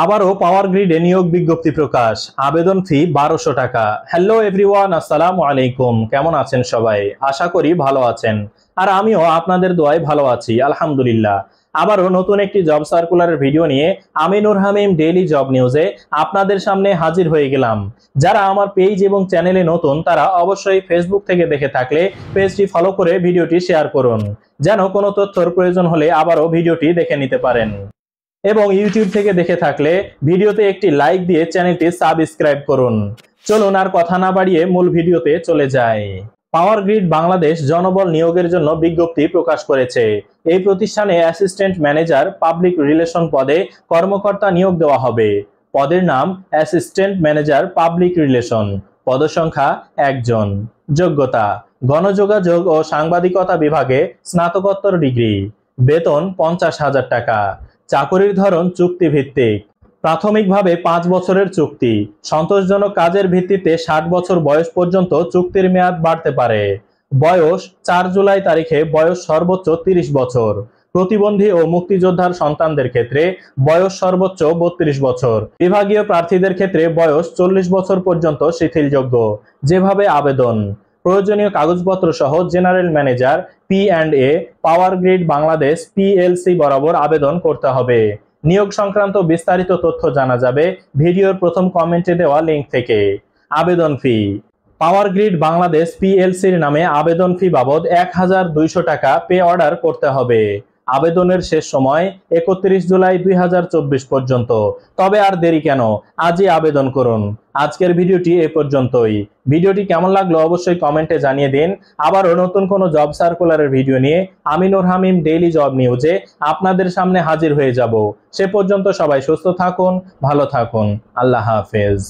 আবারও পাওয়ার গ্রিডে নিয়োগ বিজ্ঞপ্তি প্রকাশ। আবেদন ফি 1200 টাকা। হ্যালো এভরিওয়ান, আসসালামু আলাইকুম। কেমন আছেন সবাই? আশা করি ভালো আছেন। আর আমিও আপনাদের দোয়ায় ভালো আছি, আলহামদুলিল্লাহ। আবারও নতুন একটি জব সার্কুলারের ভিডিও নিয়ে আমি নূর হামিম ডেইলি জব নিউজে আপনাদের সামনে হাজির হয়ে গেলাম। যারা আমার পেজ এবং চ্যানেলে নতুন তারা অবশ্যই ফেসবুক থেকে দেখে থাকলে পেজটি ফলো করে ভিডিওটি শেয়ার করুন, যেন কোনো তথ্যর প্রয়োজন হলে আবারও ভিডিওটি দেখে নিতে পারেন। এবং ইউটিউব থেকে দেখে থাকলে ভিডিওতে একটি লাইক দিয়ে চ্যানেলটি সাবস্ক্রাইব করুন। চলুন আর কথা না বাড়িয়ে মূল ভিডিওতে চলে যাই। পাওয়ার গ্রিড বাংলাদেশ জনবল নিয়োগের জন্য বিজ্ঞপ্তি প্রকাশ করেছে। এই প্রতিষ্ঠানে অ্যাসিস্ট্যান্ট ম্যানেজার পাবলিক রিলেশন পদে কর্মকর্তা নিয়োগ দেওয়া হবে। পদের নাম অ্যাসিস্ট্যান্ট ম্যানেজার পাবলিক রিলেশন। পদসংখ্যা 1 জন। যোগ্যতা গণযোগাযোগ ও সাংবাদিকতা বিভাগে স্নাতকোত্তর ডিগ্রি। বেতন 50,000 টাকা। চাকরির ধরন চুক্তিভিত্তিক। প্রাথমিকভাবে 5 বছরের চুক্তি। সন্তোষজনক কাজের ভিত্তিতে 60 বছর বয়স পর্যন্ত চুক্তির মেয়াদ বাড়তে পারে। বয়স 4 জুলাই তারিখে বয়স সর্বোচ্চ 30 বছর। প্রতিবন্ধী ও মুক্তিযোদ্ধার সন্তানদের ক্ষেত্রে বয়স সর্বোচ্চ 32 বছর। বিভাগীয় প্রার্থীদের ক্ষেত্রে বয়স 40 বছর পর্যন্ত শিথিলযোগ্য। যেভাবে আবেদন: প্রয়োজনীয় কাগজপত্র সহ general manager P&A power grid Bangladesh PLC বরাবর আবেদন করতে হবে। নিয়োগ সংক্রান্ত বিস্তারিত তথ্য জানা যাবে ভিডিওর প্রথম কমেন্টে দেওয়া লিংক থেকে। আবেদন ফি: পাওয়ার গ্রিড বাংলাদেশ PLCর নামে আবেদন ফি বাবদ 1200 টাকা পে অর্ডার করতে হবে। আবেদনের শেষ সময় 31 জুলাই 2024 পর্যন্ত। তবে আর দেরি কেন, আজই আবেদন করুন। আজকের ভিডিওটি এ পর্যন্তই। ভিডিওটি কেমন লাগলো অবশ্যই কমেন্টে জানিয়ে দিন। আবারও নতুন কোনো জব সার্কুলারের ভিডিও নিয়ে আমি নূর হামিম ডেইলি জব নিউজে আপনাদের সামনে হাজির হয়ে যাব। সে পর্যন্ত সবাই সুস্থ থাকুন, ভালো থাকুন। আল্লাহ হাফেজ।